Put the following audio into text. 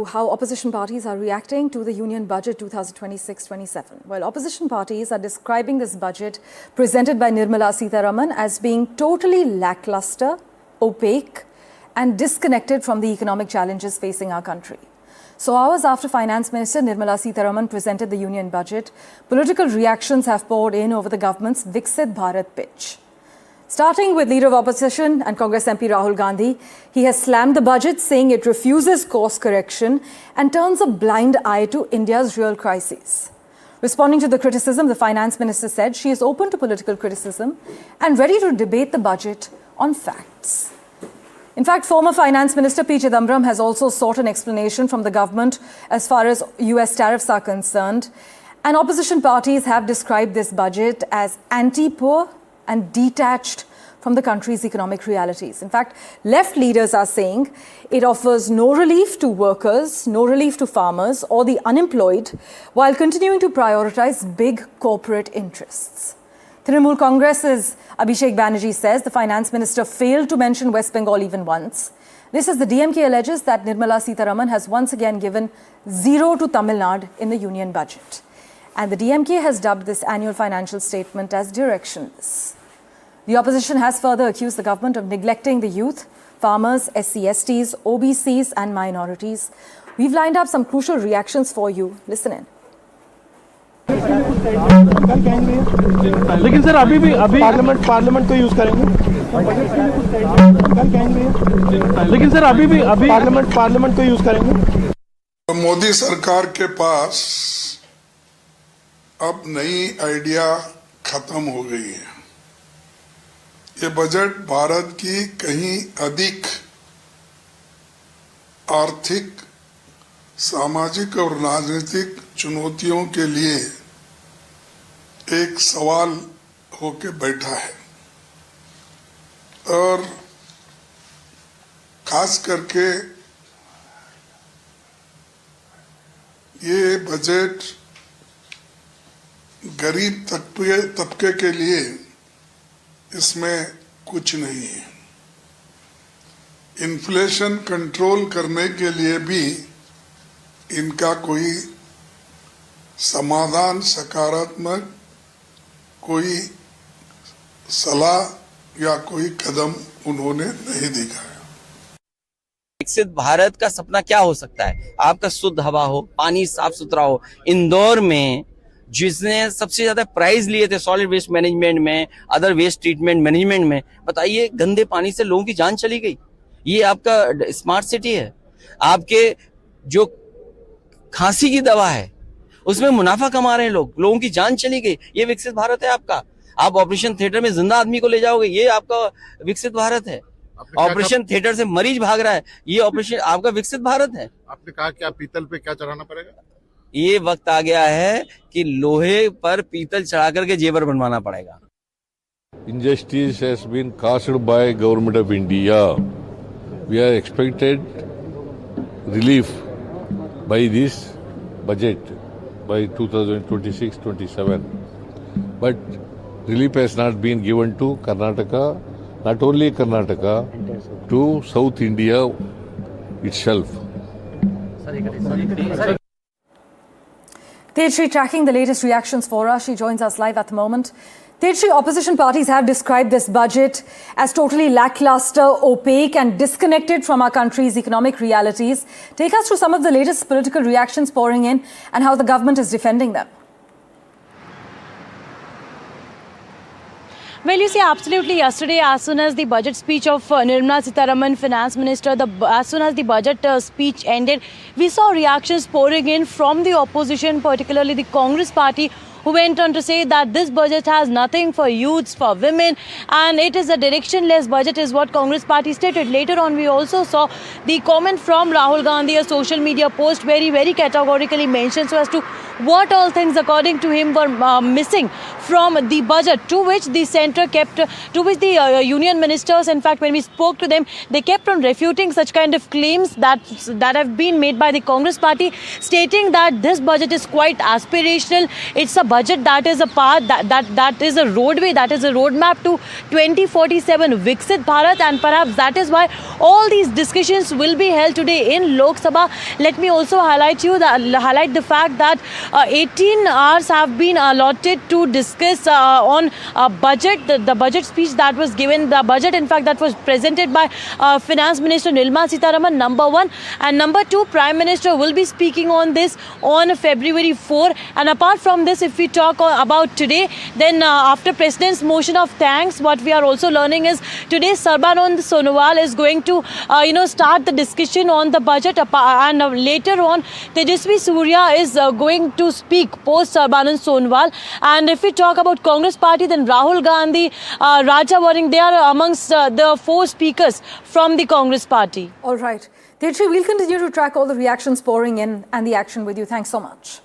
How opposition parties are reacting to the Union Budget 2026-27. Well, opposition parties are describing this budget presented by Nirmala Sitharaman as being totally lackluster, opaque and disconnected from the economic challenges facing our country. So hours after Finance Minister Nirmala Sitharaman presented the Union Budget, political reactions have poured in over the government's Viksit Bharat pitch. Starting with Leader of Opposition and Congress MP Rahul Gandhi, he has slammed the budget, saying it refuses course correction and turns a blind eye to India's real crises. Responding to the criticism, the Finance Minister said she is open to political criticism and ready to debate the budget on facts. In fact, former Finance Minister P. Chidambaram has also sought an explanation from the government as far as US tariffs are concerned. And opposition parties have described this budget as anti-poor and detached from the country's economic realities. In fact, left leaders are saying it offers no relief to workers, no relief to farmers or the unemployed, while continuing to prioritize big corporate interests. Trinamool Congress's Abhishek Banerjee says the Finance Minister failed to mention West Bengal even once. This as the DMK alleges that Nirmala Sitharaman has once again given zero to Tamil Nadu in the Union Budget. And the DMK has dubbed this annual financial statement as directionless. The opposition has further accused the government of neglecting the youth, farmers, SC/STs, OBCs and minorities. We've lined up some crucial reactions for you. Listen in. लेकिन sir अभी parliament को use करेंगे लेकिन sir अभी parliament को use करेंगे। मोदी सरकार के पास अब नई आइडिया खत्म हो गई है। ये बजट भारत की कहीं अधिक आर्थिक, सामाजिक और राजनीतिक चुनौतियों के लिए एक सवाल होके बैठा है और खास करके ये बजट गरीब तबके के लिए इसमें कुछ नहीं है। इन्फ्लेशन कंट्रोल करने के लिए भी इनका कोई समाधान, सकारात्मक कोई सलाह या कोई कदम उन्होंने नहीं दिखाया। विकसित भारत का सपना क्या हो सकता है? आपका शुद्ध हवा हो, पानी साफ सुथरा हो। इंदौर में जिसने सबसे ज्यादा प्राइज लिए थे सॉलिड वेस्ट मैनेजमेंट में, अदर वेस्ट ट्रीटमेंट मैनेजमेंट में, बताइए गंदे पानी से लोगों की जान चली गई। ये आपका स्मार्ट सिटी है। आपके जो खांसी की दवा है उसमें मुनाफा कमा रहे हैं लोग, लोगों की जान चली गई। ये विकसित भारत है आपका। आप ऑपरेशन थिएटर में जिंदा आदमी को ले जाओगे, ये आपका विकसित भारत है। ऑपरेशन थिएटर से मरीज भाग रहा है, ये ऑपरेशन आपका विकसित भारत है। आपने कहा कि आप पीतल पे क्या चढ़ाना पड़ेगा? ये वक्त आ गया है कि लोहे पर पीतल चढ़ा करके जेवर बनवाना पड़ेगा। Injustice has been caused by Government of India. We are expected relief by this budget by 2026-27. But relief has not been given to Karnataka, not only Karnataka, to South India itself. Tejshri tracking the latest reactions for us. She joins us live at the moment. Tejshri, opposition parties have described this budget as totally lackluster, opaque and disconnected from our country's economic realities. Take us through some of the latest political reactions pouring in and how the government is defending them. Well, you see, absolutely. Yesterday, as soon as the budget speech of Nirmala Sitharaman, Finance Minister, as soon as the budget speech ended, we saw reactions pouring in from the opposition, particularly the Congress party, who went on to say that this budget has nothing for youths, for women, and it is a directionless budget is what Congress party stated. Later on, we also saw the comment from Rahul Gandhi, a social media post, very categorically mentioned so as to what all things according to him were missing from the budget, to which the centre kept, to which the union ministers, in fact, when we spoke to them, they kept on refuting such kind of claims that have been made by the Congress party, stating that this budget is quite aspirational. It's a budget that is a path, that is a roadway, that is a roadmap to 2047 Viksit Bharat, and perhaps that is why all these discussions will be held today in Lok Sabha. Let me also highlight the fact that 18 hours have been allotted to discuss on budget, the budget speech that was given, the budget in fact that was presented by Finance Minister Nirmala Sitharaman, number one, and number two, Prime Minister will be speaking on this on February 4. And apart from this, if we talk about today, then after President's motion of thanks, what we are also learning is today Sarbanand Sonowal is going to start the discussion on the budget, and later on Tejasvi Surya is going to speak post Sarbanand Sonowal. And if we talk about Congress party, then Rahul Gandhi, Raja Waring, they are amongst the 4 speakers from the Congress party. All right. Tejasvi, we'll continue to track all the reactions pouring in and the action with you. Thanks so much.